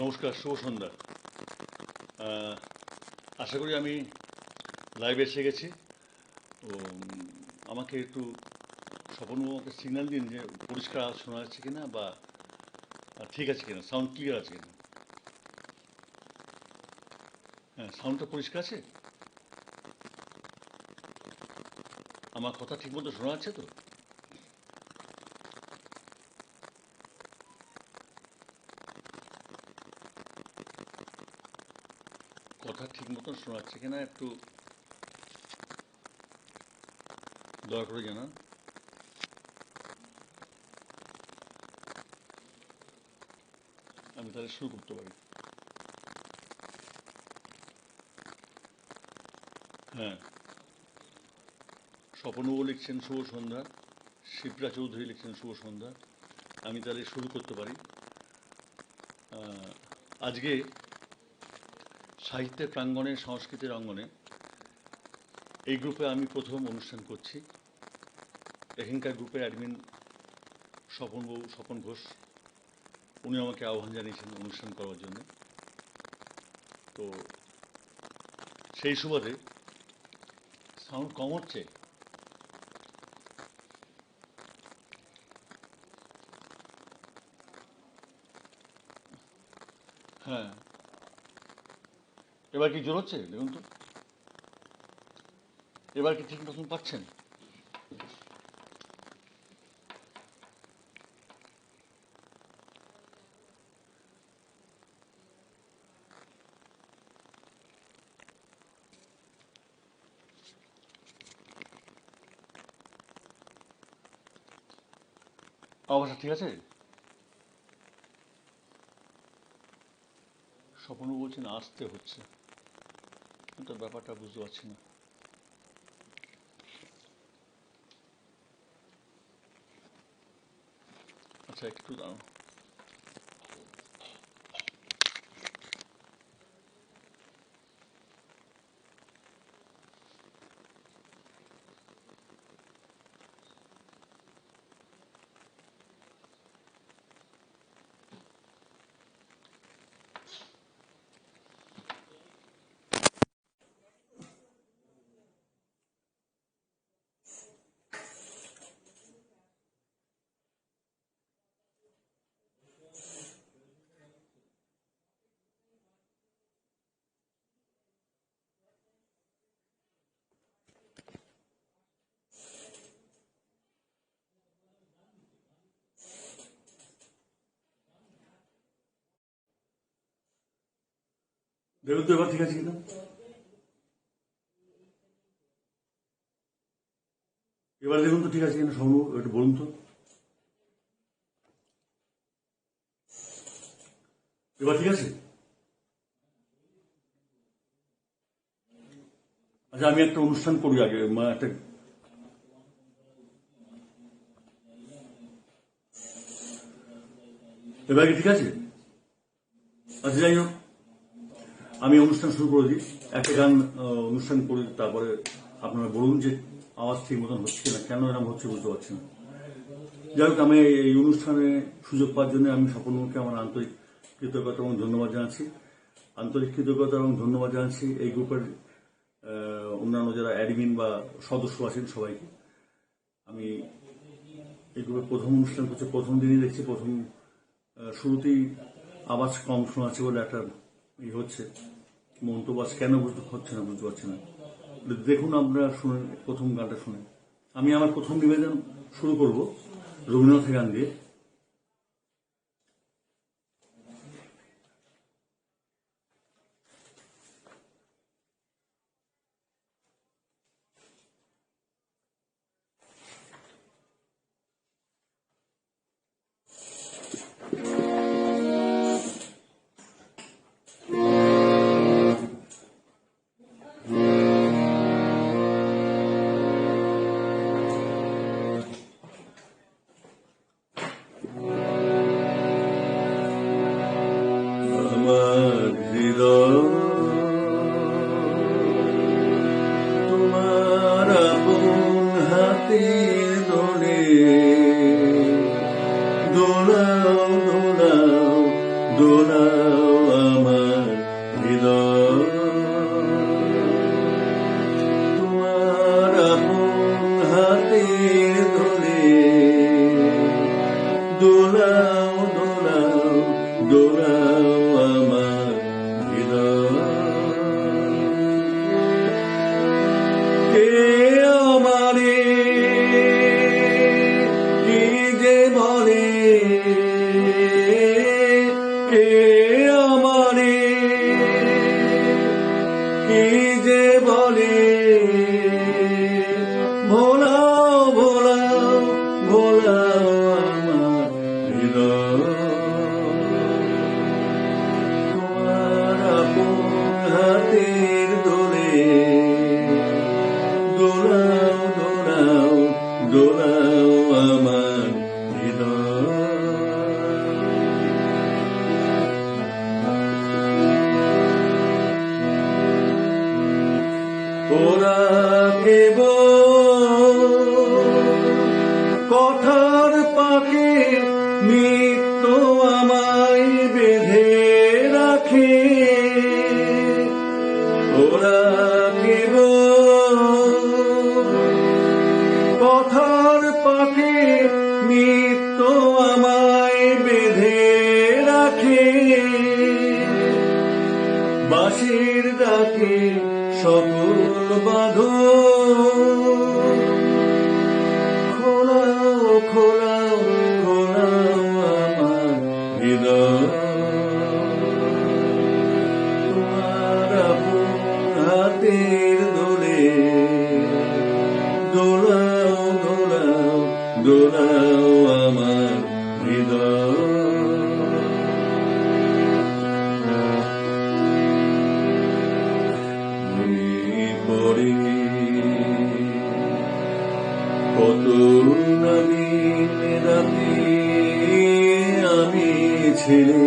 নমস্কার, শুভ সন্ধ্যা। আশা করি আমি লাইভে এসে গেছি। তো আমাকে একটু স্বপনবাবু আমাকে সিগন্যাল দিন যে পরিষ্কার শোনা যাচ্ছে কিনা বা ঠিক আছে কিনা, সাউন্ড ক্লিয়ার আছে কিনা। হ্যাঁ, সাউন্ডটা পরিষ্কার আছে? আমার কথা ঠিক মতো শোনা যাচ্ছে তো? কথা ঠিক মতন শোনা যাচ্ছে কিনা একটু দয়া করে জানান। আমি তাহলে শুরু করতে পারি। হ্যাঁ, স্বপনবাবু লিখছেন শুভ সন্ধ্যা, শিপ্রা চৌধুরী লিখছেন শুভ সন্ধ্যা। আমি তাহলে শুরু করতে পারি। আজকে সাহিত্যের প্রাঙ্গণে, সংস্কৃতির অঙ্গনে এই গ্রুপে আমি প্রথম অনুষ্ঠান করছি। এখানকার গ্রুপের অ্যাডমিন স্বপন ঘোষ, উনি আমাকে আহ্বান জানিয়েছেন অনুষ্ঠান করার জন্য। তো সেই সুবাদে সাউন্ড কম হচ্ছে? হ্যাঁ, এবার কি জোর হচ্ছে দেখুন তো, এবার কি ঠিক মতন পাচ্ছেন? আওয়াজটা ঠিক আছে? স্বপনবাবু বলছেন আসতে হচ্ছে, কিন্তু ব্যাপারটা বুঝতে পারছি না। আচ্ছা, একটু দাঁড়াও। দেখুন তো এবার ঠিক আছে কিনা, এবার দেখুন তো ঠিক আছে কিনা। সম্ভব একটু বলুন তো, এবার ঠিক আছে? আচ্ছা, আমি একটা অনুষ্ঠান করি আগে, একটা এবার কি ঠিক আছে? আচ্ছা, যাই হোক, আমি অনুষ্ঠান শুরু করে দিই। একটা গান অনুষ্ঠান করি, তারপরে আপনারা বলুন যে আওয়াজ ঠিক মতন হচ্ছে কিনা, কেন এরকম হচ্ছে বুঝতে পারছি না। যাই হোক, আমি এই অনুষ্ঠানে সুযোগ পাওয়ার জন্য আমি স্বপনকে আমার আন্তরিক কৃতজ্ঞতা এবং ধন্যবাদ জানাচ্ছি। আন্তরিক কৃতজ্ঞতা এবং ধন্যবাদ জানাচ্ছি এই গ্রুপের অন্যান্য যারা অ্যাডমিন বা সদস্য আছেন সবাইকে। আমি এই গ্রুপের প্রথম অনুষ্ঠান করছি, প্রথম দিনই দেখছি প্রথম শুরুতেই আওয়াজ কম শোনাচ্ছে বলে একটা হচ্ছে মন্তব্য। কেন বুঝতে হচ্ছে না বুঝতে পারছি না। দেখুন, আমরা শুনে প্রথম গানটা শুনে আমি আমার প্রথম নিবেদন শুরু করব রবীন্দ্রনাথের গান দিয়ে। তোমার আপন হাতের ধরে দোলাও দোলাও দোলাও আমার হৃদয়। কে আমারে কি যে বলে, কে আমারে কি যে বলে, ভোলাও ভোলাও ভোলাও আমার হৃদয়। তোমার আপন হাতের দোলে দোলাও দোলাও দোলাও আমার হৃদয়। ওরা কেবল কথার পাখি নিত্য আমায় বেঁধে রাখে, ওরা কেবল কথার পাখি নিত্য আমায় বেঁধে রাখে, বাঁশির ডাকে সকল বাঁধন খোলাও খোলাও খোলাও আমার হৃদয়। তোমার আপন হাতের দোলে দোলাও দোলাও দোলাও আমার হৃদয়। কত নবীন রাতে আমি ছেলে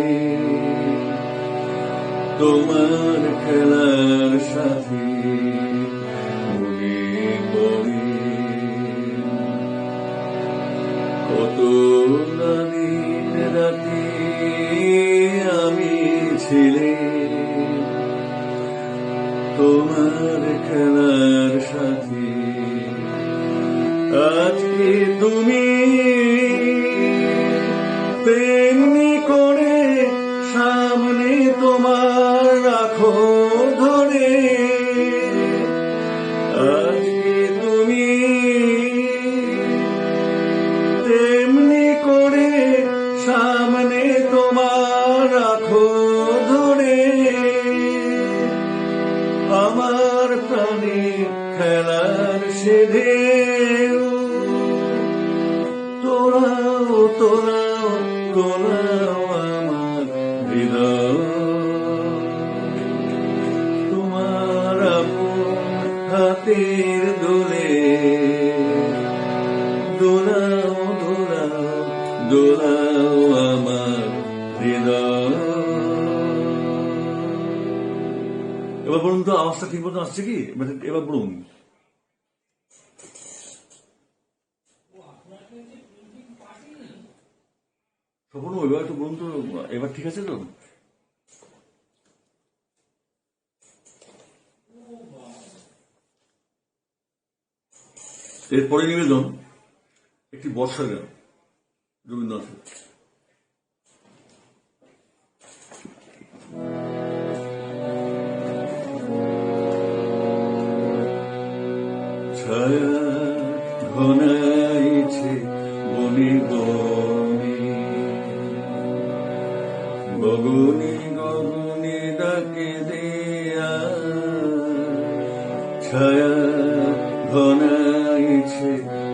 তোমার খেলার সাথে মনে পড়ে, কত নবীন রাতে আমি ছেলে তোমার খেলার সাথে। আজকে তুমি তেমনি করে সামনে তোমার রাখো ধরে, আজকে তুমি তেমনি করে সামনে তোমার রাখো ধরে, আমার প্রাণে খেলার সেধে তোরাও তোরাও তোরাও আমার হৃদয়। তোমার আপন হাতের দোলে দোলাও দোলাও দোলাও আমার হৃদয়। এবার বলুন তো আওয়াজটা ঠিক মতো আসছে কি? এবার বলুন। এবার তো বলুন তো, এবার ঠিক আছে তো? এরপরে নিবেদন একটি বর্ষার গান রবীন্দ্রনাথের। ছায়া ঘনাইছে বনে বনে, গগনে গগনে ডাকে দেয়া, ছায়া ঘনাইছে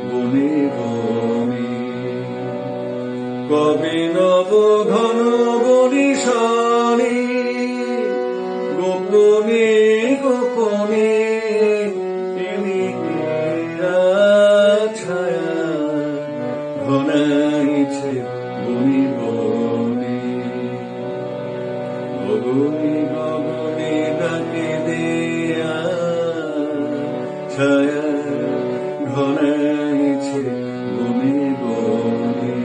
বনে বনে, কবে নব ঘন বনিশানে, গোপনে গোপনে ছায়া ঘনাইছে বনে বনে, গগনে গগনে ডাকে দেয়া, ছায়া ঘনাইছে বনে বনে।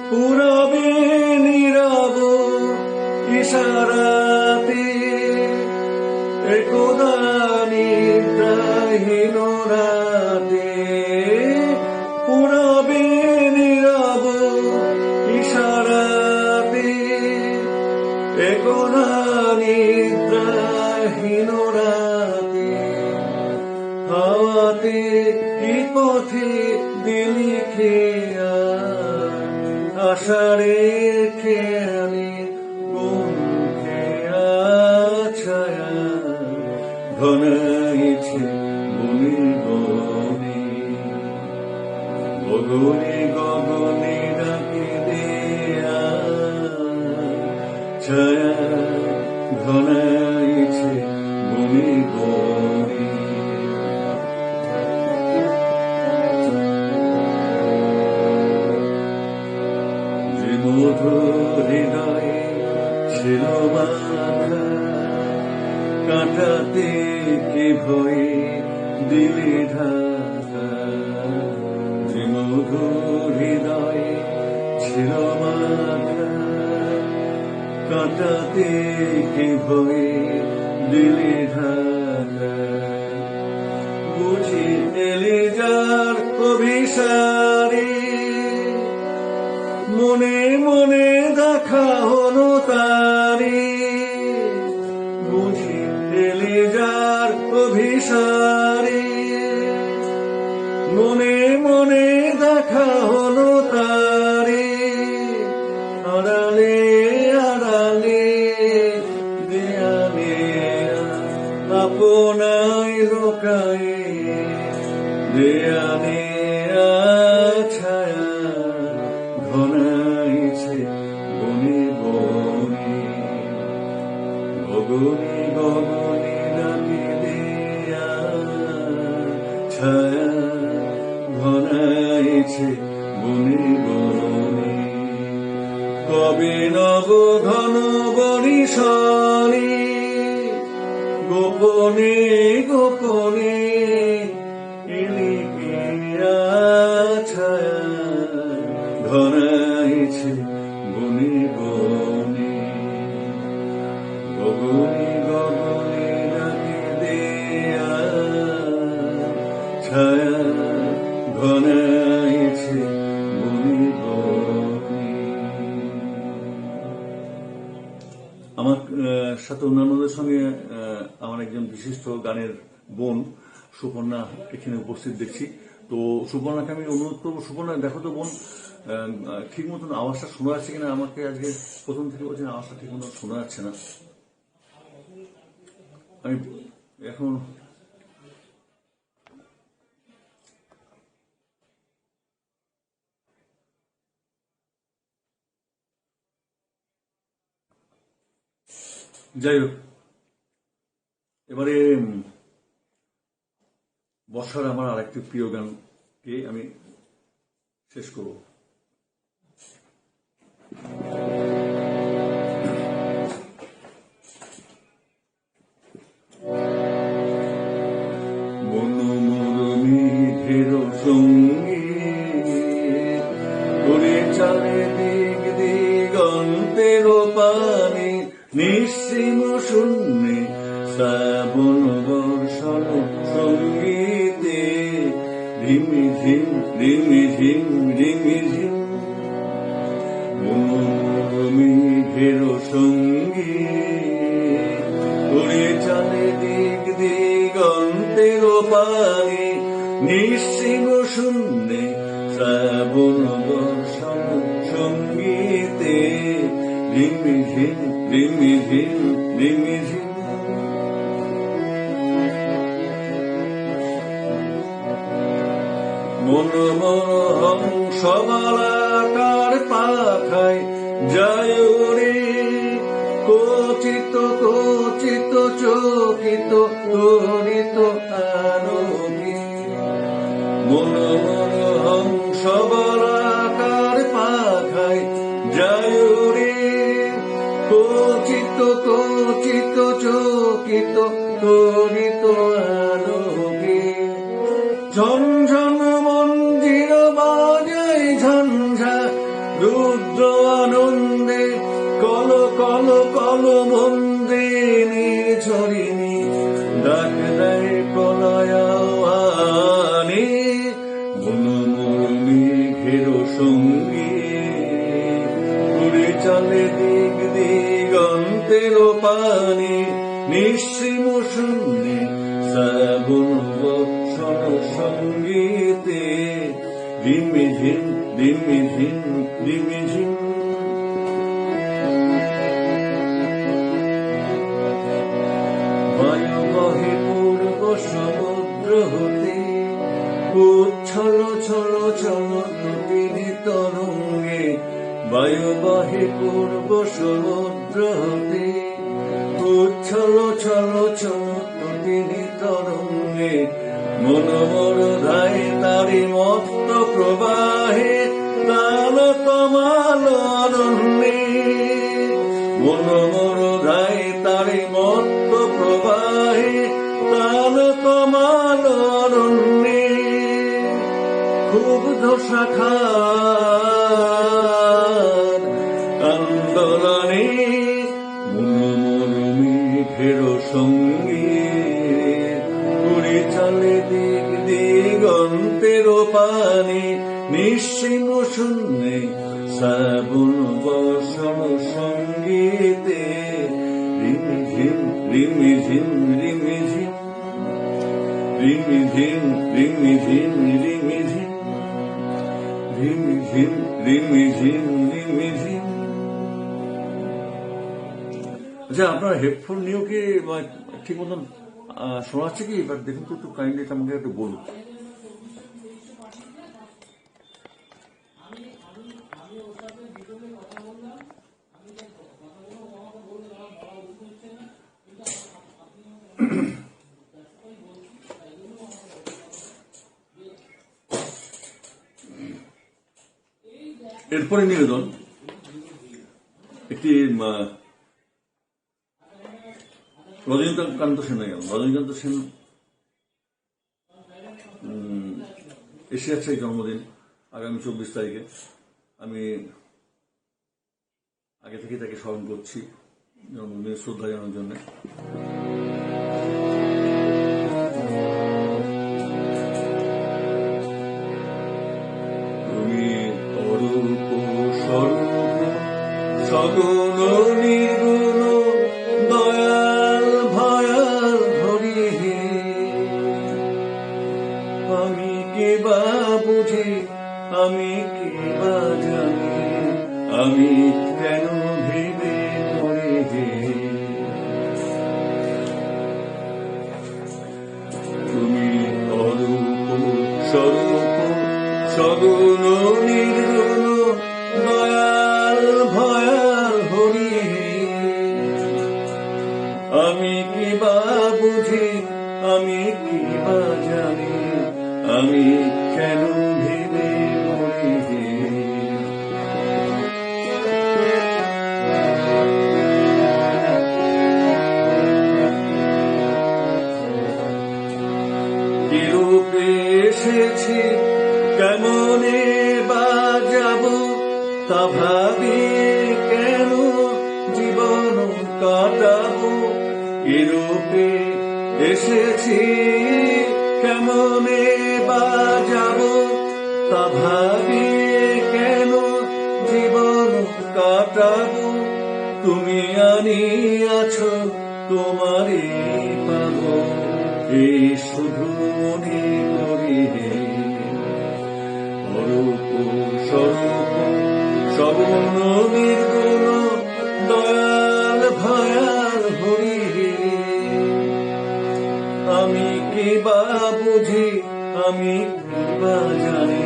পুরবে নীরব ইশারাতে একদা নিদ্রাহীন রাতে, পুরবে নীরব ইশারাতে একদা নিদ্রাহীন রাতে, হাওয়াতে কি পথে দিলি খেয়া আষাঢ়ে খেয়ালি কোন খেয়া ছায়া ঘনাইছে বনে বনে, গগনে গগনে ডাকে দেয়া ছায়া ঘনাইছে বনে বনে। যে মধুর হৃদয়ে ছিল বাধা, কাটাতে কে ভয়ে দিলে ঢাকা, যে মধুর হৃদয়ে ছিল বাধা, কাটাতে কে ভয়ে দিলে ঢাকা। বুঝি এলে যার অভিসারে, মনে মনে দেখা হলো তারে, বুঝি এলে যার অভিসারে, মনে মনে দেখা হলো তারে, আড়ালে আড়ালে দেয়ালে আপনায় লোকায়ে, দেয়ালে ছায়া ঘনাইছে বনে বনে, গগনে গগনে ডাকে দেয়া ছায়া ঘনাইছে বনে বনে। কবে নব ঘন বরিশালে, গোপনে গোপনে এলি কেয়া ছায়া ঘনাইছে বনে বনে, গগনে গগনে ডাকে দেয়া ছায়া ঘনাইছে বনে বনে। আমার সাথে অন্যান্যদের সঙ্গে আমার একজন বিশিষ্ট গানের বোন সুপর্ণা এখানে উপস্থিত দেখছি। তো সুপর্ণাকে আমি অনুরোধ করবো, সুপর্ণা দেখো তো বোন ঠিক মতন আওয়াজটা শোনা যাচ্ছে কিনা। আমাকে আজকে প্রথম থেকে বলছেন আওয়াজটা ঠিক মতন শোনা যাচ্ছে না। আমি এখন যাই হোক, এবারে বর্ষার আমার আরেকটি প্রিয় গানকে আমি শেষ করব। বনমরুমেঘের সঙ্গে করে চারিদিক দিগন্তের পানে, নিঃসীম শূন্যে শ্রাবণ বর্ষণ সঙ্গীতে, ধিমি ঝিম ধিমি ঝিম ধিমি ঝিম। মেঘের সঙ্গী করে চারিদিক দিগন্তের পানে, নিঃসীম শূন্যে শ্রাবণ বর্ষণ সঙ্গীতে, ধিমি ঝিম ধিমি ঝিম ধিমি ঝিম। মন হংস বালাকার পাখায় যায় রে, কচিত কচিত চকিত তরিত আলোকে। মন হংস বালাকার পাখায় যায় রে, কচিত কচিত চকিত তরিত আলোকে। ঝনঝন মঞ্জির বাজায় ঝঞ্ঝা, রুদ্র আনন্দে কল কল কল মন্দে নিঝরিণী ডাক দেয় প্রলয়ানে মনোমরমী ঘেরো সঙ্গী উড়ে চলে দিক দিগন্তের পানে নিঃসীম শূন্যে শ্রাবণ বৎসর সঙ্গীতে রিমিঝিম রিমিঝিম রিমিঝিম। বায়ু বহে পূর্ব সমুদ্র হতে উচ্ছল ছল ছল নদীর তরঙ্গে বায়ু বহে পূর্ব সমুদ্র হতে উচ্ছল ছল ছল নদীর তরঙ্গে মনোমর ধায় তারি মত্ত প্রবাহে তাল কমাল অরণ্যে মনোমর ধায় তারি মত্ত প্রবাহে তাল কমাল অরণ্যে ক্ষুব্ধ শাখার আন্দোলনে মনোমরমী ঘেরো সঙ্গী উড়ে চলে দিক দিগন্তের পানে নিঃসীম শূন্যে শ্রাবণ বর্ষণ সঙ্গীতে রিমিঝিম রিমিঝিম রিমিঝিম রিমিঝিম রিমিঝিম রিমিঝিম রিমিঝিম রিমিঝিম রিমিঝিম। আচ্ছা, আপনার হেডফোন নিয়েও কি ঠিক মতন শোনাচ্ছে কি? এবার দেখুন তো, একটু কাইন্ডলি আমাকে একটু বলুন। এরপরে নিবেদন একটি রজনীকান্ত সেন। রজনীকান্ত সেন এসে আছে জন্মদিন আগামী 24 তারিখে। আমি আগে থেকে তাকে স্মরণ করছি জন্মদিনে শ্রদ্ধা জানানোর জন্য। তুমি অরূপ স্বরূপ সগুণ নির্গুণ দয়াল ভয়াল হরি হে। আমি কে বা বুঝি, আমি কে বা জানি, আমি কেন ভেবে মরে হে। তুমি অরূপ স্বরূপ সগুণ নির্গুণ দয়াল ভয়াল হরি হে। আমি কি বা বুঝি, আমি কি বা জানি, আমি কেন ভেবে মরি হে। কি রূপে এসেছি, কেমনে বা যাব, তা ভাবি কেন জীবন কাটাবো। কি রূপে এসেছি, কেমনে বা যাব, তা ভাবি কেন জীবন কাটাবো। তুমি আনিয়াছো, তোমারই পাবো, এই শুধু মনে করি হে। অরূপ স্বরূপ সগুণ নির্গুণ দয়াল ভয়াল হরি হে। আমি কি বা বুঝি, আমি কি বা জানি,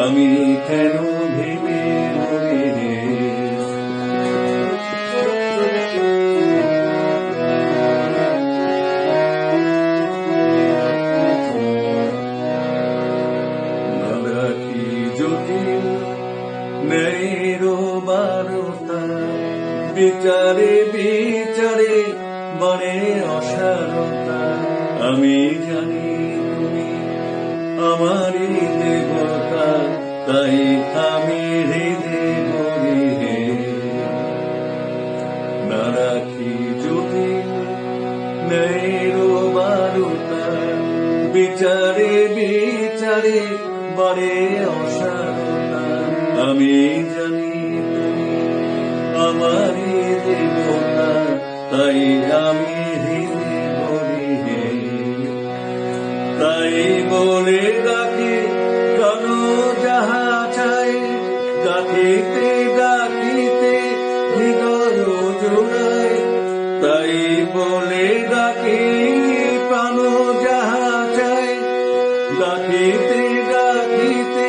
আমি কেন ভেবে মরি হে। বিচারে বিচারে বনে অসারতা। আমি জানি তুমি আমারই দেবতা, তাই আমি হৃদে বলে ডাকি প্রাণ যাহা চাই, ডাকিতে ডাকিতে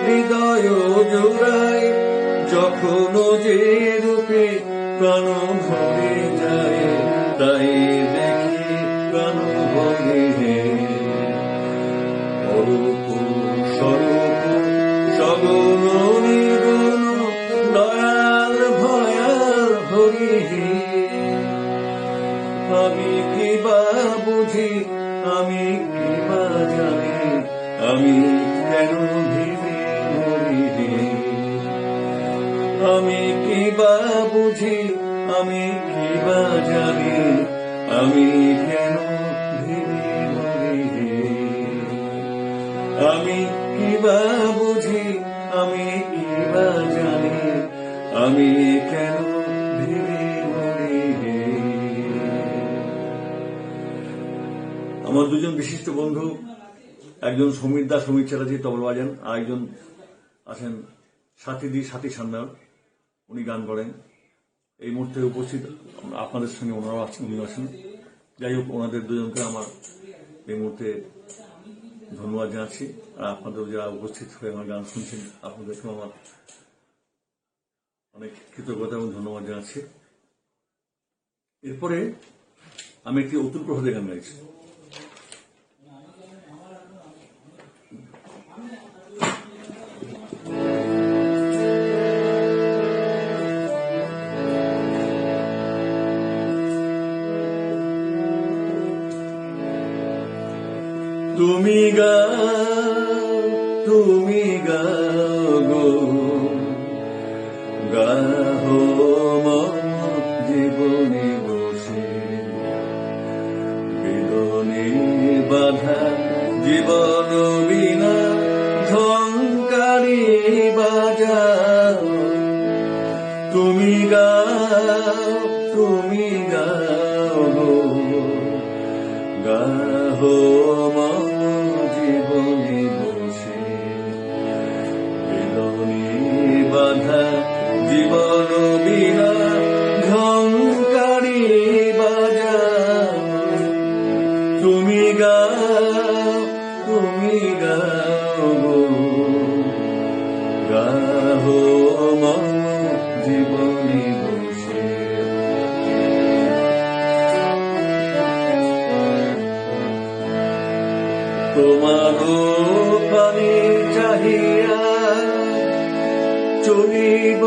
হৃদয় জোড়ায়, যখন যে রূপে প্রাণ ভরে যায়, তাই দেখি প্রাণ ভরে। অরূপ স্বরূপ সগুণ নিগুণ দয়াল ভয়াল হরি। আমি কি বা বুঝি, আমি কি বা জানি, আমি কেন ভেবে মরি। আমি কি বা বুঝি, আমি কি বা জানি, আমি কেন ভেবে মরি। আমি কি বা বুঝি, আমি কি বা জানি, আমি কেন ভেবে মরি। আমার দুজন বিশিষ্ট বন্ধু, একজন সমীর দা সমীর চ্যাটার্জি তবলা বাজান, আর একজন আছেন সাথী সান্যাল, উনি গান করেন। এই মুহূর্তে উপস্থিত আপনাদের সঙ্গে ওনারাও আছেন, উনি আছেন। যাই হোক, ওনাদের দুজনকে আমার এই মুহূর্তে ধন্যবাদ জানাচ্ছি। আর আপনাদের যারা উপস্থিত হয়ে আমার গান শুনছেন, আপনাদেরকেও আমার অনেক কৃতজ্ঞতা এবং ধন্যবাদ জানাচ্ছি। এরপরে আমি একটি অতুল প্রসাদের গান গাইছি। তুমি গাও গো, গাহো মন জীবনে বসে, বেদনে বাধা জীবন বিনা ঝংকারি বাজাও। তুমি গাও গো, গাহো মন জীবনে বসে, বেদনে বাধা জীবন বিনা ঝংকারি বাজাও। তুমি গাও গো, গাহো মন জীবনে বসে। তোমারও পানে চাহিয়া চলিব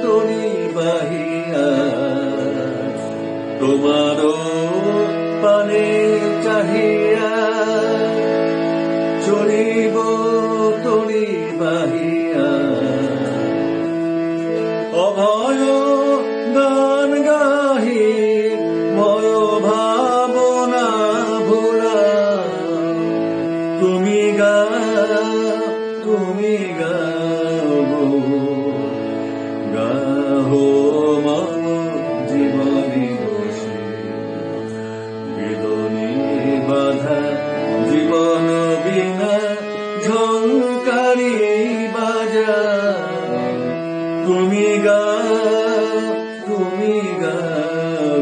তরি বাহিয়া, তোমারও পানে চাহিয়া চলিব তরি বাহিয়া। অভয় গান গাহি ভয় ভাবনা ভোলা। তুমি গাও গো, গাহো মন জীবনে বসে, বেদনে বাধা জীবন বিনা ঝংকারি বাজাও। তুমি গাও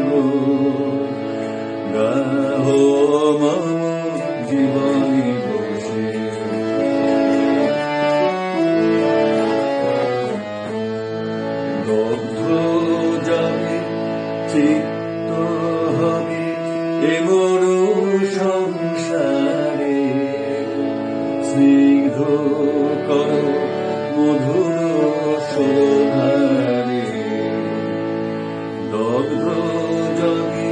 গো, গাহো মন জীবনে বসে। দগ্ধ যাবে চিত্ত হবে এ মরু সংসারে, স্নিগ্ধ কর মধুর সোধারে। দগ্ধ যাবে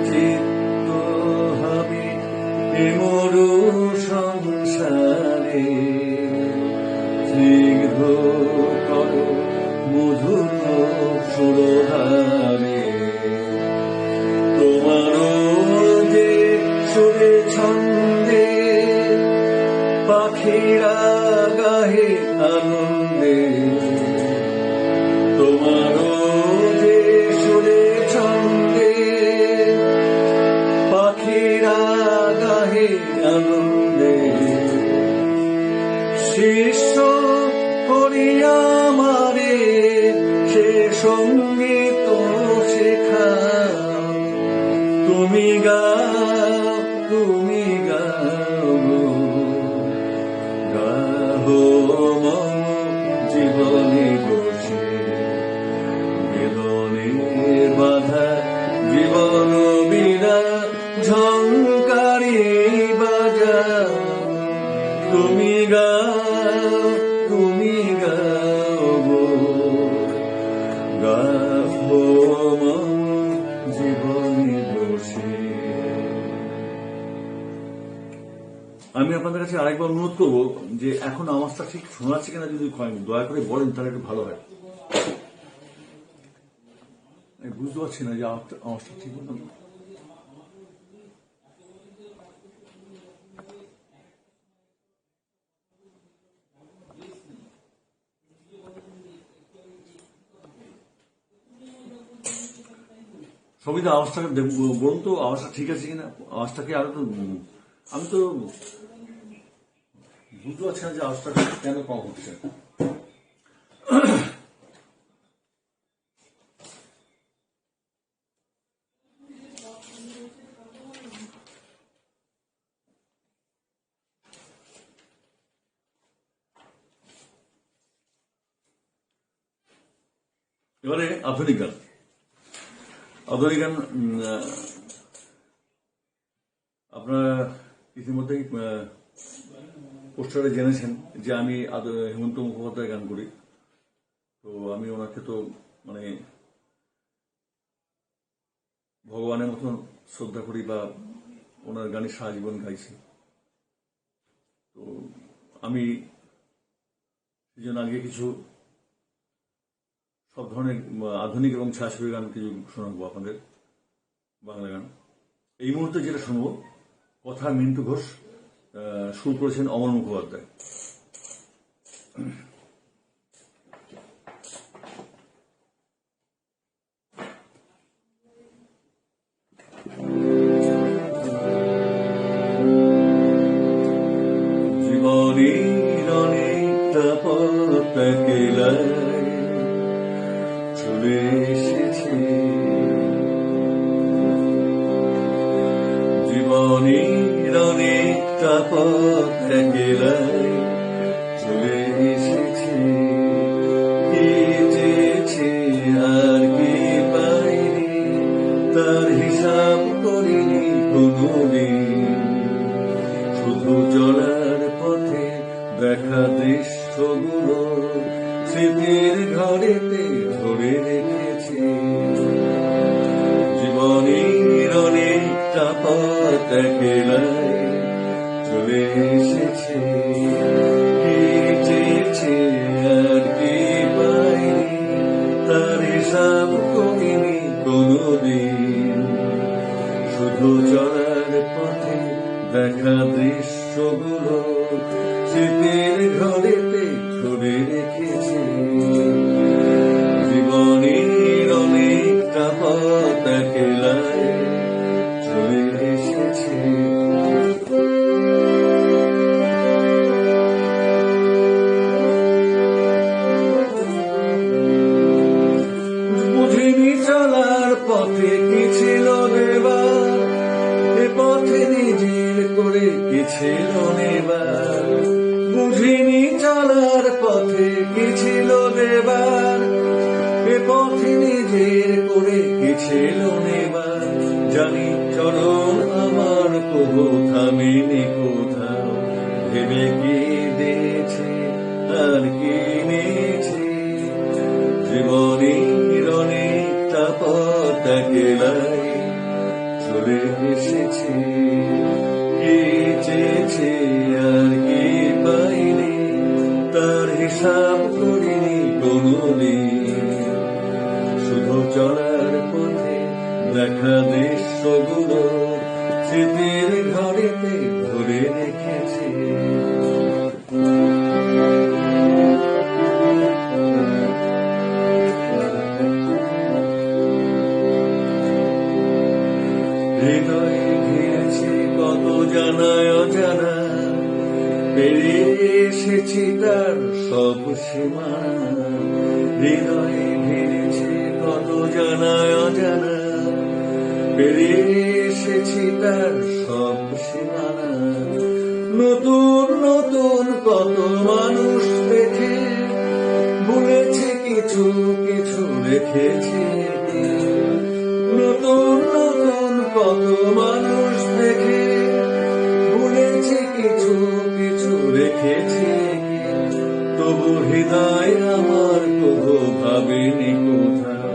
চিত্ত হবে এ মরু আপনাদের কাছে আরেকবার অনুরোধ করবো যে এখন আওয়াজটা ঠিক শোনা যাচ্ছে কিনা যদি দয়া করে বলেন তাহলে একটু ভালো হয়। আমি বুঝতে পারছি না যে আওয়াজটা ঠিক মতো। সবিতা আওয়াজটাকে বলুন তো, আওয়াজটা ঠিক আছে কিনা, আওয়াজটাকে আরো তো আমি তো বুঝতে পারছি না যে আওয়াজটা কেন কম হচ্ছে। এবারে আধুনিক গান। আধুনিক গান আপনারা ইতিমধ্যেই পোস্টারে জেনেছেন যে আমি হেমন্ত মুখোপাধ্যায় গান করি। তো আমি ওনাকে তো মানে ভগবানের মতন শ্রদ্ধা করি বা ওনার গানে সারা জীবন গাইছি। তো আমি সেই জন্য আগে কিছু সব ধরনের আধুনিক এবং ছায়াছবি গান কিছু শোনাবো আপনাদের, বাংলা গান। এই মুহূর্তে যেটা শুনবো, কথা মিন্টু ঘোষ, সুর করেছেন অমর মুখোপাধ্যায়। জীবনের অনেকটা পথ একেলাই চলে এসেছে, জীবনের অনেকটা পথ একেলাই চলে এসেছে। কি চেয়েছে আর কি পাইনি, তার হিসাব করিনি কোনোদিন। শুধু চলার পথে দেখা দৃশ্যগুলো স্মৃতির ঘরেতে ধরে রেখেছি। জীবনের অনেকটা পথ একেলাই চলে এসেছে। কি চেয়েছে আর কি পাইনি, তার হিসাব করিনি কোনোদিন। শুধু চলার পথে দেখা দৃশ্যগুলো স্মৃতির ঘরেতে ধরে রেখেছে। জীবনের অনেকটা পথ একেলাই চলে এসেছে। বুঝিনি চলার পথে কি ছিল দেবার, এ পথে নিজের করে কি ছিল নেবার। বুঝিনি চলার পথে কি ছিল দেবার, এ পথে নিজের করে কি ছিল নেবার। জানি চরণ আমার কবু থামেনি কোথাও, ভেবে কি দিয়েছে আর কি নিয়েছে। জীবনের অনেকটা পথ একেলাই চলে এসেছে। কি চেয়েছে আর কি পাইনি, তার হিসাব করিনি কোনোদিন। শুধু চলার পথে দেখা দৃশ্যগুলো স্মৃতির ঘরেতে ধরে রেখেছে। হৃদয়ে ঘিরেছি কত জানায় অজানা, পেরিয়ে এসেছি তার সব সীমানা। হৃদয়ে ঘিরেছি কত জানায় অজানা, পেরিয়ে এসেছি তার সব সীমানা। নতুন নতুন কত মানুষ দেখে ভুলেছে কিছু কিছু রেখেছে। নতুন নতুন কত মানুষ দেখে ভুলেছে কিছু কিছু রেখেছে। তবু হৃদয় আমার কবু ভাবেনি কোথাও,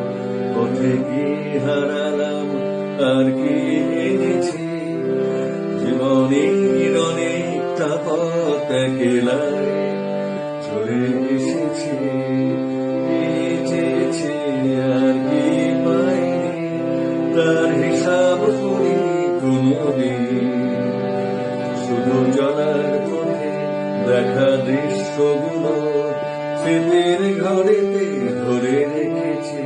পথে কি হারালাম আর কি এনেছি। জীবনের অনেকটা একলাই চলে এসেছে, চেয়েছে আর কি পাইনি, তার হিসাব করি কোনদিন। শুধু চলার পথে দেখা দৃশ্যগুলো স্মৃতির ঘরেতে ধরে রেখেছে।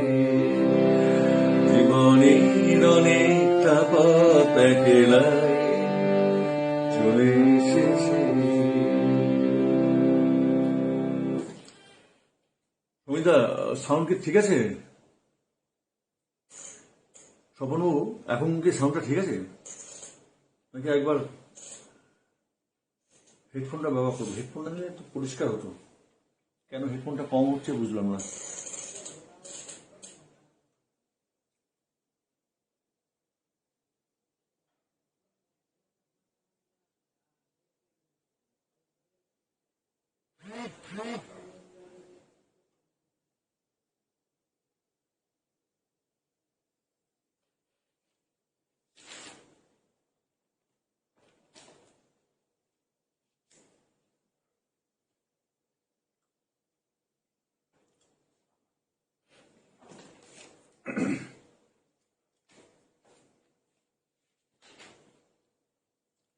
জীবনের অনেকটা পথ একলাই চলে এসেছে। সমিতা, সাউন্ড কি ঠিক আছে? স্বপনবাবু, এখন কি সাউন্ডটা ঠিক আছে নাকি একবার হেডফোনটা ব্যবহার করবো? হেডফোনটা নিলে একটু পরিষ্কার হতো, কেন হেডফোনটা কম হচ্ছে বুঝলাম না।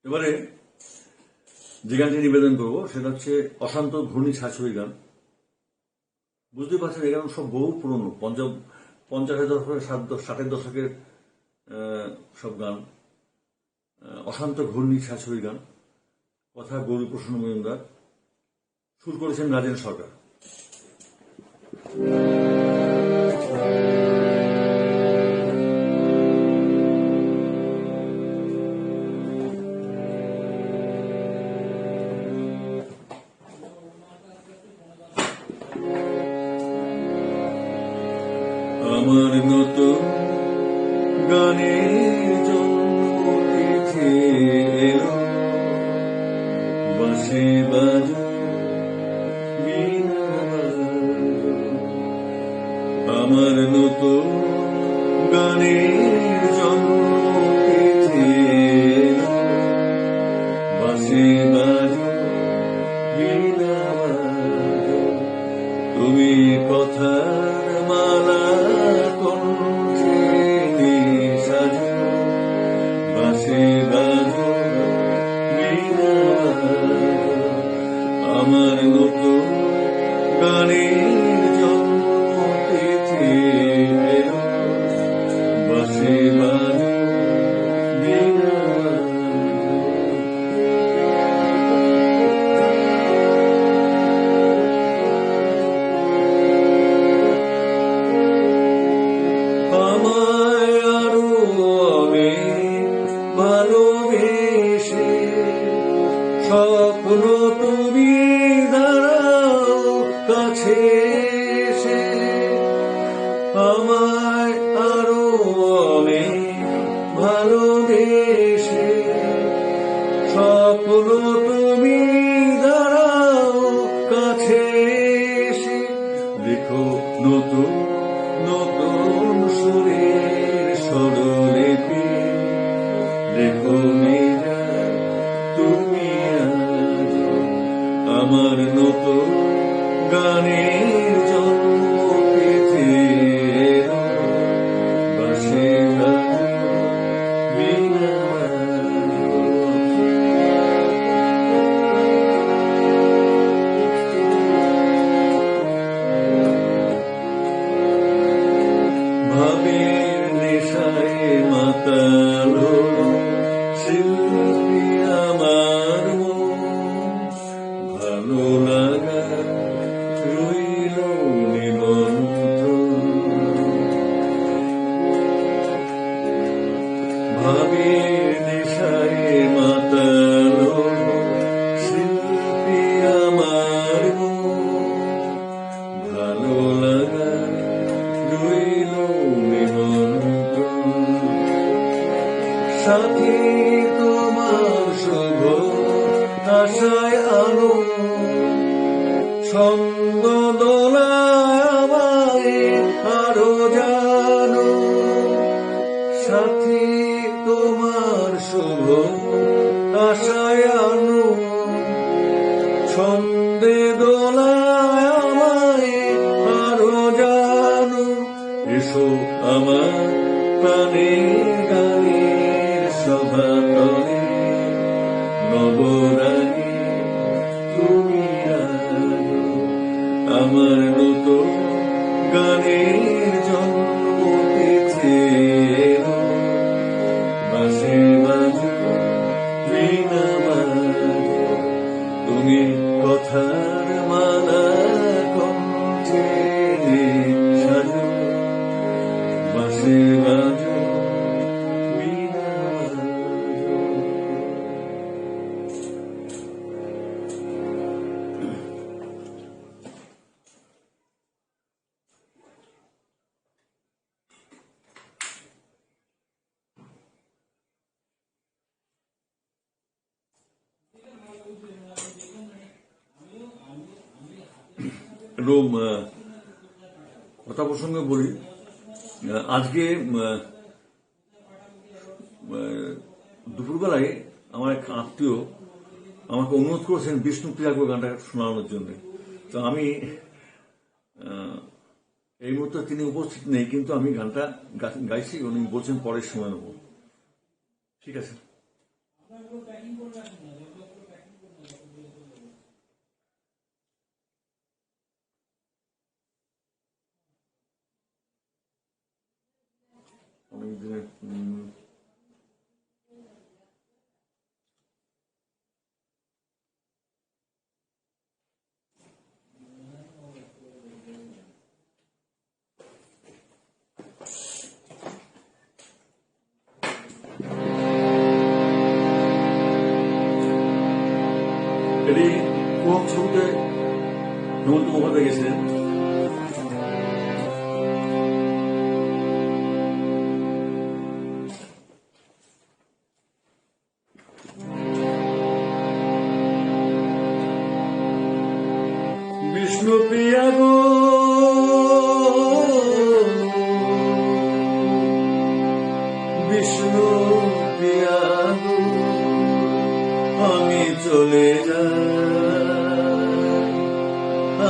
এবারে যে গানটি নিবেদন করবো সেটা হচ্ছে অশান্ত ঘূর্ণি ছাছুরি গান। বুঝতে পারছেন, এই গান সব বহু পুরনো, 50-এর দশকের 60-এর দশকের সব গান। অশান্ত ঘূর্ণি ছাছুরি গান, কথা গৌরীপ্রসন্ন মজুমদার, সুর করেছেন রাজেন সরকার। আমার নতুন গানের জন্মতিথি এলো, বাঁশি বাজো বীণা বাজো। আমার নতুন গানের জন্মতিথি এলো, বাঁশি বাজো বীণা বাজো। তুমি কথার মালা কণ্ঠে সাজো, বাঁশি বাজো বীণা বাজো। আমার নতুন গানের জন্মতিথি এলো, বাঁশি বাজো বীণা ভালোবেসে স্বপ্ন তুমি দাঁড়াও কাছে এসে। আমায় আরো অনেক ভালোবেসে স্বপ্ন তুমি দাঁড়াও কাছে এসে। দেখো নতুন নতুন সুরের স্বরলিপি, দেখো মেয়েরা তুমি আজ আমার নতুন গানের জন্মতিথি এলো, বাঁশি বাজো বীণা বাজো। ভাবের নেশায় মাতাল হলো শিল্পী আমার মন, ভালো লাগা রইল নিমন্ত্রণ। ভাবের নেশায় মাতাল হলো শিল্পী আমার মন, ভালো লাগা রইল নিমন্ত্রণ। সাথী তোমার শুভ আশায় আলো, ছন্দ দোলায় আমায় আরো জানো। সাথী তোমার শুভ আশায় আলো, এসো আমার প্রাণের গানের সভাতলে, নবরাগে তুমি রাগো, আমার নতুন গানের জন্ম দিতে এলো। বাঁশি বাজো বীণা বাজো, তুমি কথার মালা কণ্ঠে সাজো। বাঁশি বাজো বীণা বাজো। একটু কথা প্রসঙ্গে বলি, আজকে দুপুরবেলায় আমার এক আত্মীয় আমাকে অনুরোধ করেছেন বিষ্ণুপ্রিয়া গানটা শোনানোর জন্য। তো আমি এই মুহূর্তে তিনি উপস্থিত নেই, কিন্তু আমি গানটা গাইছি, উনি বলছেন পরের সময় নেব। ঠিক আছে। অনেক দিনের এটি কোন ছবিতে হেমন্ত মুখোপাধ্যায় গেছিলেন। বিষ্ণুপ্রিয়া গো, বিষ্ণুপ্রিয়া গো, আমি চলে যাই,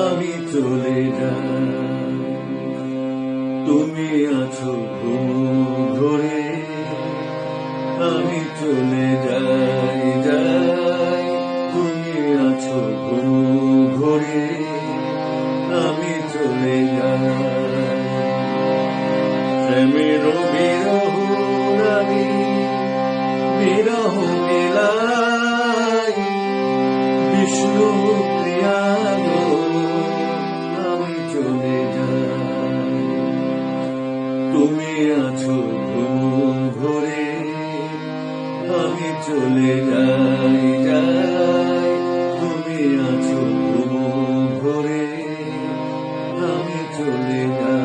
আমি চলে যাই, তুমি আছো ঘরে, আমি চলে যাই যাই, তুমি আছো ঘরে, আমি চলে যাই। প্রেমের বিরহ আমি বিরহ মিলাই, বিষ্ণুপ্রিয়া গো, আমি চলে যাই, তুমি আছো ঘরে, আমি চলে যাই যাই, তুমি আছো ঘরে, আমি চলে যাই।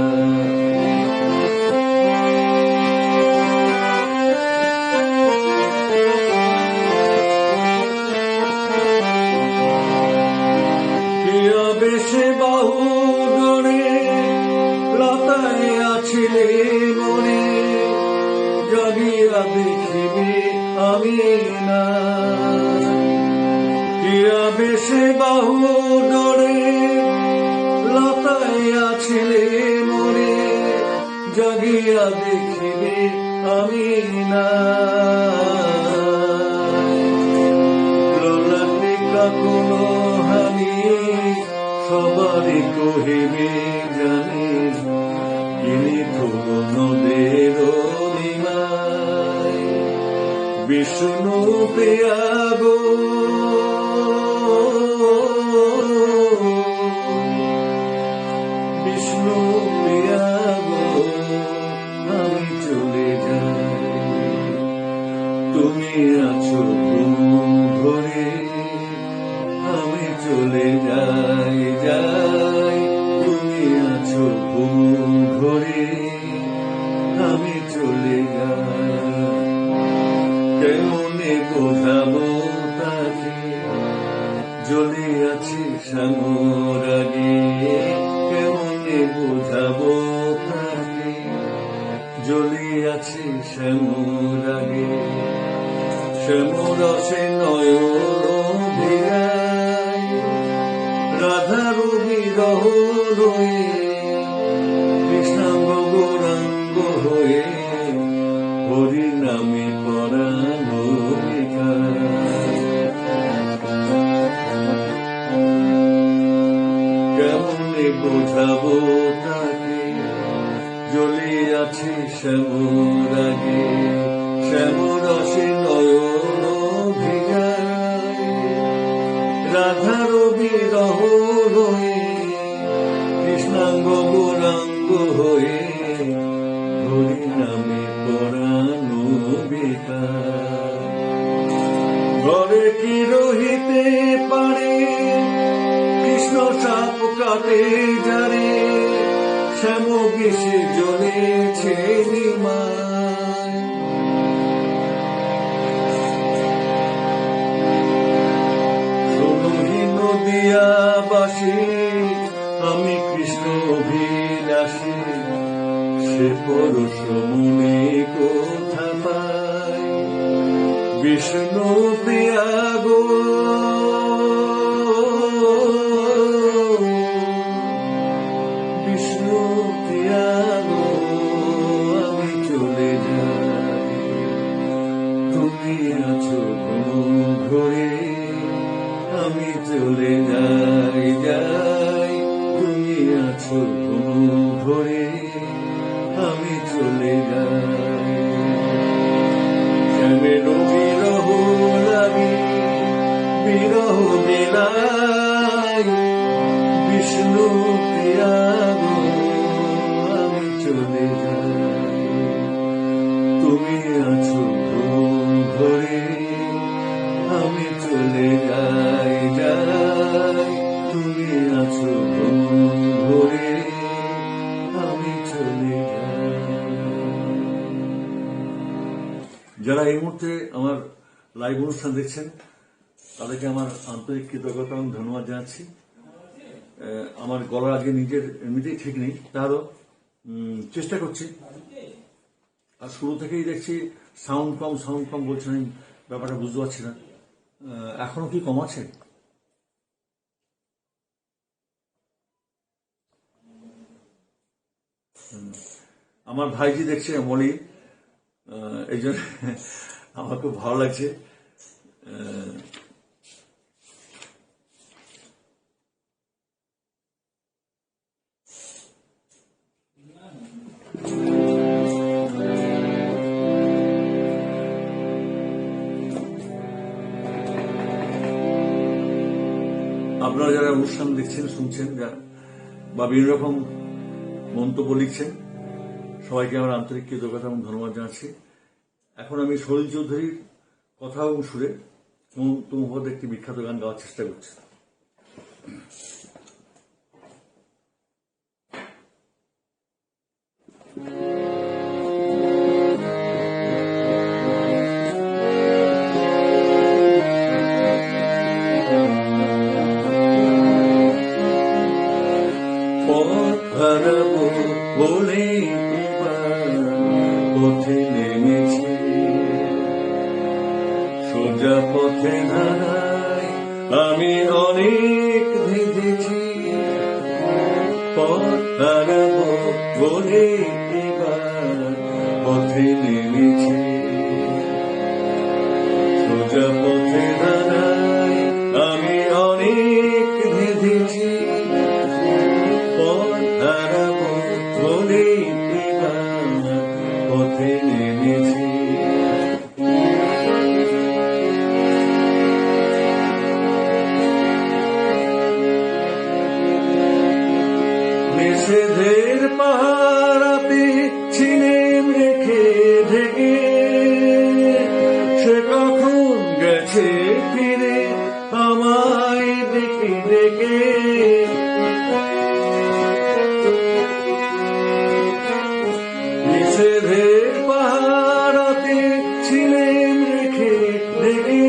বেশে বাহু গড়ে লতায় আছিলে মনে, জাগিয়া দেখিবে আমি না। কিয়া বেশে বাহু গড়ে লতায় আছিলে মনে, জাগিয়া দেখিবে আমি না। ললাটিকা কোনো হানি সবারই কহিবে জানে, কিনি নদের নিমায়, বিষ্ণুপ্রিয়া গো, বিষ্ণুপ্রিয়া গো, আমি চলে যাই, তুমি আছো ঘরে, আমি চলে যাই যাই, তুমি আছো ঘরে, আমি চলে যাই। কেমনে বোঝাবো তাকে জ্বলে আছে শ্যামরাগে, কেমনে বোঝাবো তাকে জ্বলে আছে শ্যামরাগে। শ্যামরসে নয়ন ভিড়াই, রাধার বিরহ রয়ে কৃষ্ণাঙ্গ পরানো কেমনে বোঝাবো তাকে জ্বলে আছে শ্যামর আগে শ্যামরসে নয়ন ভিজায় রাধার বিরহ হয়ে কৃষ্ণাঙ্গ গৌরাঙ্গ হয়ে হরি নামে পরানো বেকার ঘরে কি রহিতে পারে কৃষ্ণ সাপ কাটে যারে শ্যাম বিষে জ্বলেছে নিমায় সোনহি নদিয়া বাসী আমি কৃষ্ণ অভিলাষী সে পরশ মনে কোথা পাই বিষ্ণু প্রিয়া গো বিষ্ণু প্রিয়া গো আমি চলে যাই তুমি আছো ঘরে আমি চলে যাই যাই তুমি আছো ঘরে আমি চলে যাই শ্যামের বিরহ লাগে বিরহ বেলাই বিষ্ণু প্রিয়া গো আমি চলে যাই তুমি আছো ঘরে আমি চলে যাই যাই তুমি আছো ঘরে আমি চলে যাই। যারা এই মুহূর্তে আমার লাইভ অনুষ্ঠান দেখছেন তাদেরকে আমার আন্তরিক কৃতজ্ঞতা এবং ধন্যবাদ জানাচ্ছি। আমার গলার আগে নিজের এমনিতেই ঠিক নেই, তারও চেষ্টা করছি। আর শুরু থেকেই দেখছি সাউন্ড কম বলছেন, আমি ব্যাপারটা বুঝতে পারছি না এখনো কি কম আছে। আমার ভাইজি দেখছে মলি, এই জন্য আমার খুব ভালো লাগছে। আপনারা যারা অনুষ্ঠান দেখছেন শুনছেন বা বিভিন্ন রকম মন্তব্য লিখছেন, সবাইকে আমার আন্তরিক কৃতজ্ঞতা এবং ধন্যবাদ জানাচ্ছি। এখন আমি সলিল চৌধুরীর কথা এবং সুরে তোমাদের একটি বিখ্যাত গান গাওয়ার চেষ্টা করছি। বলে পথে নেমেছি, সোজা পথে দাঁড়াই আমি অনেক ভেবেছি। পথ হারাবো বলে এবার পথে নেমেছি, সোজা পথে দাঁড়াই আমি অনেক ভেবেছি। পথ হারাবো বলে এবার পথে নেমেছি। নিষেধের পাহারাতে ছিলেম রেখে ঢেকে, সে কখন গেছে ফিরে আমায় দেখে দেখে। নিষেধের পাহারাতে ছিলেম রেখে ঢেকে,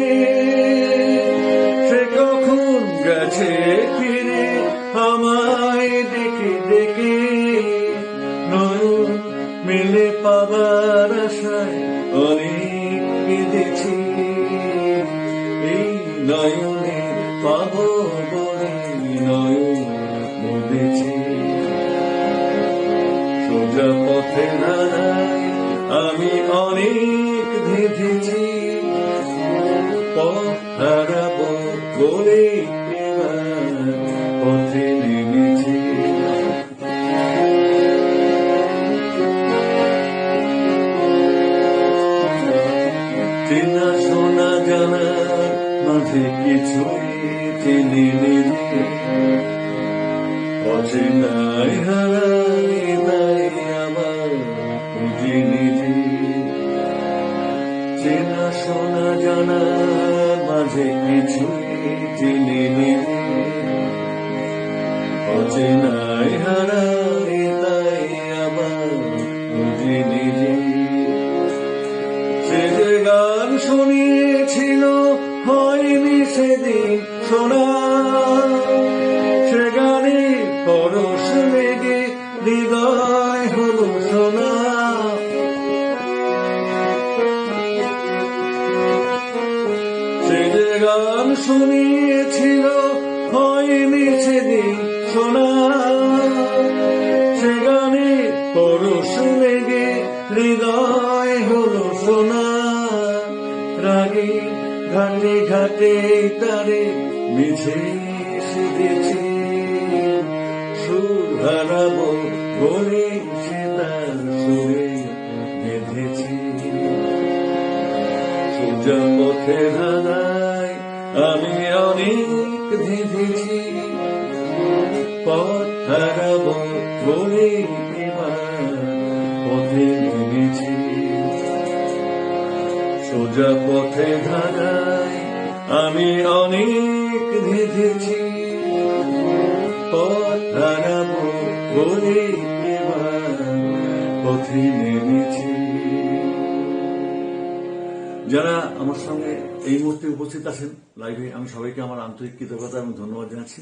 সে কখন গেছে ফিরে আমায় দেখে দেখে। নয়ন মেলে পাবার আশায় অনেক কেঁদেছি, এই নয়নে পাবো বলে নয়ন মুদেছি। সোজা পথে দাঁড়াই আমি অনেক ভেবেছি, অচেনাই হারাই তাই আমার খুঁজে নিজে, চেনা শোনা জানার মাঝে কিছুই চিনি নিজে, অচেনাই হারাই তাই আমার খুঁজে নিজে। সে যে গান শুনিয়েছিল হয়নি সেদিন শোনা, সে গানে পরশ লেগে হৃদয় হলো শোনা। সে যে গান শুনিয়েছিল হয়নি সেদিন শোনা, সে গানে পরশ লেগে হৃদয় হলো শোনা। রাগে ঘাটে ঘাটে তারে মিছে সেধেছি, সুর হারাবো বলে সে তার সুরে বেঁধেছি। সোজা পথে ধাঁধায় আমি অনেক ধেঁধেছি, পথ হারাবো বলে এবার পথে নেমেছি। সোজা পথে ধারায় আমি অনেক ধেঁধেছি, পথ হারাবো বলে এবার পথে নেমেছি। যারা আমার সঙ্গে এই মুহূর্তে উপস্থিত আছেন লাইভে, আমি সবাইকে আমার আন্তরিক কৃতজ্ঞতা এবং ধন্যবাদ জানাচ্ছি।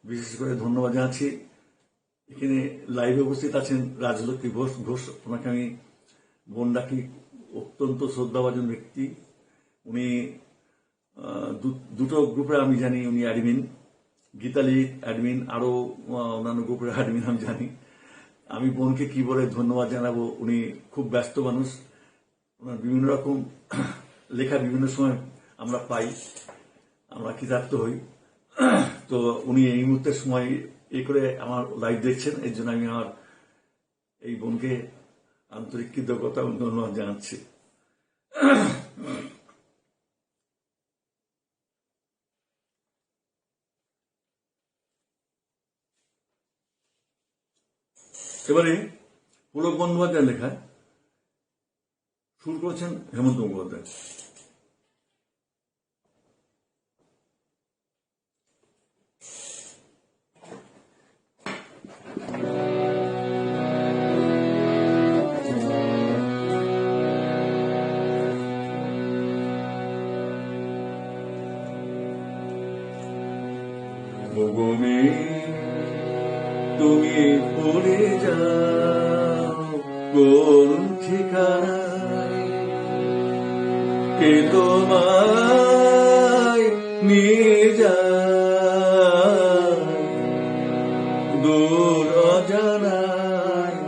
বিশেষ করে ধন্যবাদ জানাচ্ছি এখানে লাইভে উপস্থিত আছেন রাজলক্ষ্মী ঘোষ, ওনাকে আমি বোন ডাকি, অত্যন্ত শ্রদ্ধাভাজন ব্যক্তি। উনি দুটো গ্রুপের আমি জানি উনি অ্যাডমিন, গীতালি অ্যাডমিন, আরো অন্যান্য গ্রুপের অ্যাডমিন আমি জানি। আমি বোনকে কি বলে ধন্যবাদ জানাবো, উনি খুব ব্যস্ত মানুষ, ওনার বিভিন্ন রকম লেখা বিভিন্ন সময় আমরা পাই, আমরা কৃতার্থ হই। তো উনি এই মুহূর্তের সময় এই করে আমার লাইভ দেখছেন, এর জন্য আমি আমার এই বোনকে আন্তরিক কৃতজ্ঞতা এবং ধন্যবাদ জানাচ্ছি। এবারে পুলক বন্দ্যোপাধ্যায়ের লেখায় সুর করেছেন হেমন্ত মুখোপাধ্যায়। ভগমে তুমি পড়ে যাও কোন ঠিকানায়, কে তোমায় নিয়ে যায় দূর অজানায়,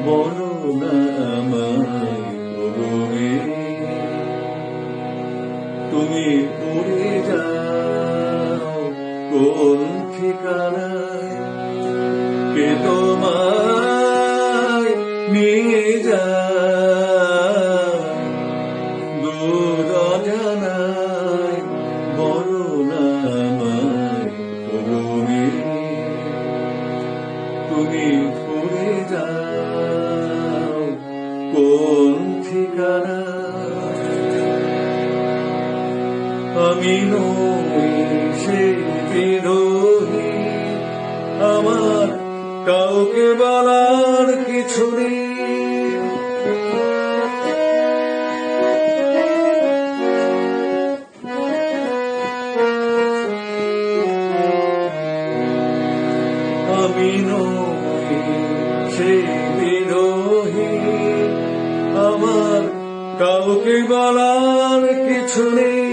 বলো না আমায় ভগমে তুমি পড়ে যাও কোন ঠিকানায়, কে তোমায় নিয়ে যায় দূর অজানায়, বলো না আমায় ভগমে তুমি পড়ে যাও কোন ঠিকানায়। আমি নই সে বিরোহী, আমার কাউকে বলার কিছু নেই, আমি নই সে বিরোহী, আমার কাউকে বলার কিছু নেই।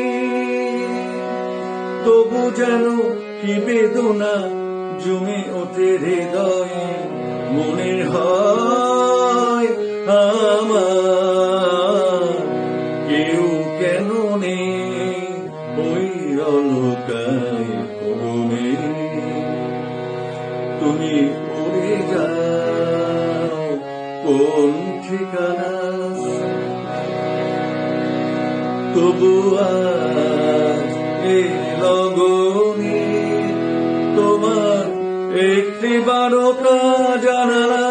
তবু যেন কি বেদনা জমে ওঠে হৃদয়ে, মনে হয় আমার কেউ কেন নেই ওই অলকায় ভগমে তুমি উড়ে যাও কোন ঠিকানা। তবু আজ এই লগনে তোমার একটি বারোটা জানালা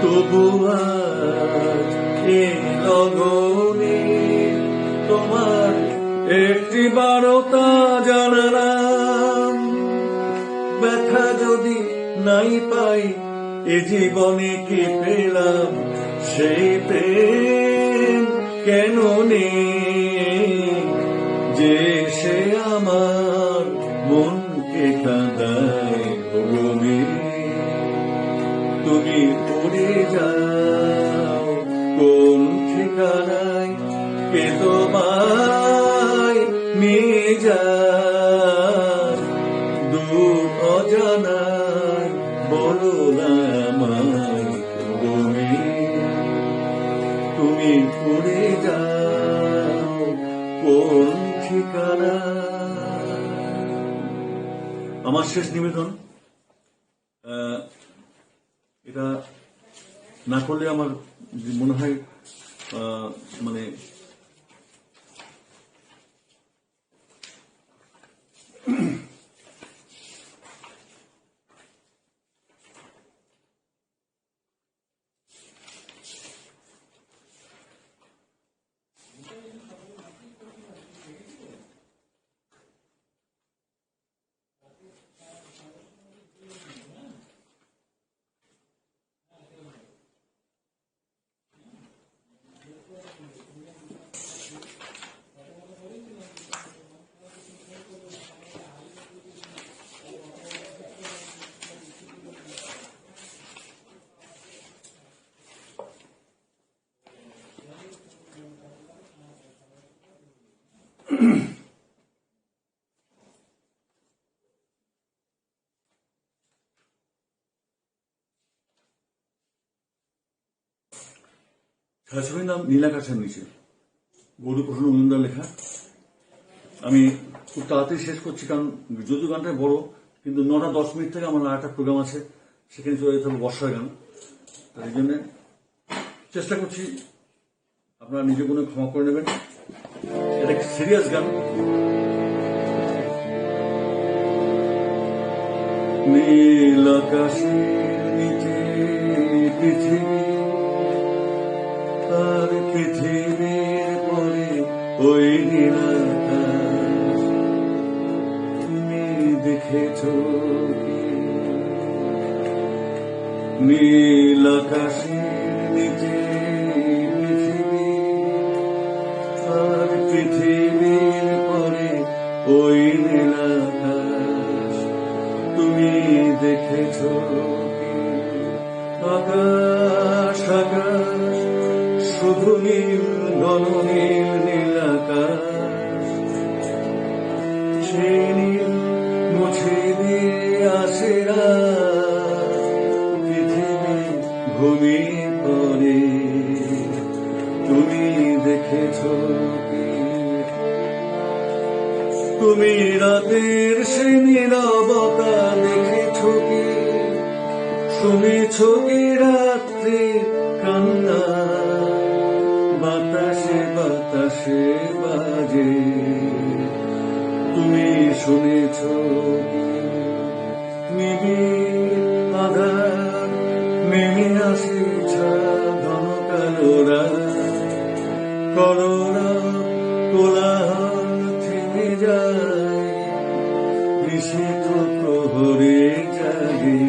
তবু আজ এই লগনে তোমার একটি বারোটা জানালাম। ব্যথা যদি নাই পাই এ জীবনে কি পেলাম, সেই প্রেম কেন নেই যে সে আমার মনকে কাঁদায়। তুমি তুমি পড়ে যাও কোন ঠিকানায়, কে তোমায় নিয়ে যায় দূর অজানায়। বলো না আমায় তুমি পড়ে যাও কোন ঠিকানায়। আমার শেষ নিবেদন, এটা না করলে আমার মনে হয় মানে ছায়াছবির নাম নীলাকাশের নিচে, গৌরীপ্রসন্ন মজুমদার লেখা। আমি খুব তাড়াতাড়ি শেষ করছি, কারণ যদিও গানটা বড়, কিন্তু 9:10 থেকে আমার একটা প্রোগ্রাম আছে, সেখানে চলে যেতে হবে বর্ষার গান। তাই জন্য চেষ্টা করছি, আপনারা নিজে কোনো ক্ষমা করে নেবেন। এটা সিরিয়াস গান। নীল আকাশের নিচে পৃথিবী, আর পৃথিবীর পরে ওই নীল আকাশ। তুমি দেখেছ নীল আকাশের নিচে পৃথিবী, আর পৃথিবীর পরে ওই নীল আকাশ। তুমি দেখেছ আকাশ আকাশ শুধু নীল, ঘন নীল নীল আকাশ। সেই নীল মুছে দিয়ে আসে পৃথিবী ভূমি পরে। তুমি দেখেছ তুমি রাতের সে নীরবতা দেখেছ কি, শুনেছ কি রাত্রির কান্না বাতাসে বাতাসে বাজে। তুমি শুনেছ নিবিড় আধার নেমে আসে ঘন কালোরা, করোনা কোলাহল থেমে যায়, নিষিদ্ধ প্রহরে জাগে।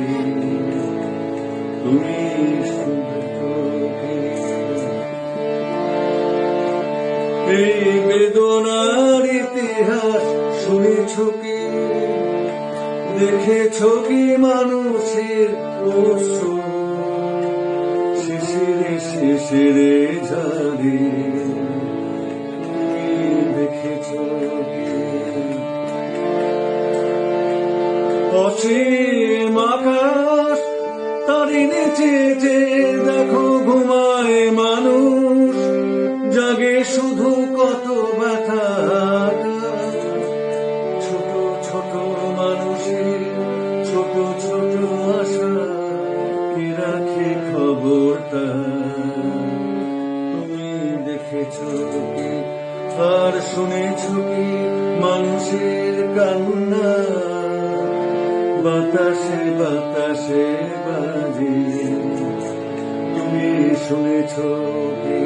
তুমি এই বেদনার ইতিহাস শুনেছ কি, দেখেছ কি মানুষের অশ্রু শিশিরে শিশিরে ঝরে। তুমি দেখেছ অসীম আকাশ, তারি নিচে যে দেখো ঘুমায় মানুষ, জাগে শুধু কত ব্যথা। ছোট ছোট মানুষের ছোট ছোট আশা, কি রাখে খবরটা। দেখেছো কি আর শুনেছো কি মানুষের কান্না বাতাসে বাতাসে বাজে তুমি শুনেছো কি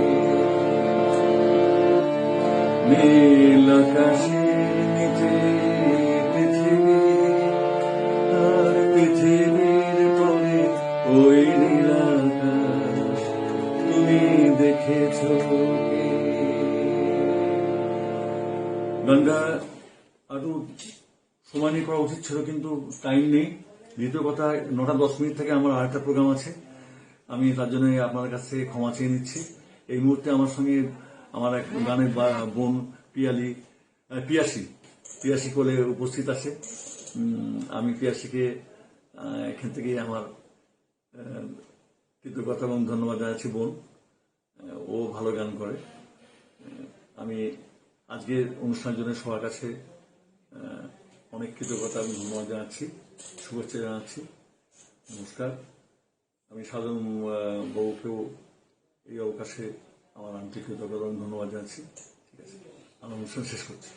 নীল আকাশের নিচে পৃথিবী আর পৃথিবীর পরে ওই নীল আকাশ তুমি দেখেছো কি? গানটা আরো সময় নিয়ে করা উচিত ছিল, কিন্তু টাইম নেই। দ্বিতীয় কথা, 9টা 10 মিনিট থেকে আমার আরেকটা প্রোগ্রাম আছে, আমি তার জন্য আপনাদের কাছ থেকে ক্ষমা চেয়ে নিচ্ছি। এই মুহূর্তে আমার সঙ্গে আমার এক গানের বোন পিয়াসি কোলে উপস্থিত আছে। আমি পিয়াসিকে এখান থেকেই আমার কৃতজ্ঞতা এবং ধন্যবাদ জানাচ্ছি। বোন, ও ভালো গান করে। আমি আজকের অনুষ্ঠানের জন্য সবার কাছে অনেক কৃতজ্ঞতা এবং ধন্যবাদ জানাচ্ছি, শুভেচ্ছা জানাচ্ছি। নমস্কার। আমি সাধারণ বাবুকেও এই অবকাশে আমার আন্তরিক কৃতজ্ঞতা এবং ধন্যবাদ জানাচ্ছি। ঠিক আছে, আমার অনুষ্ঠান শেষ করছি।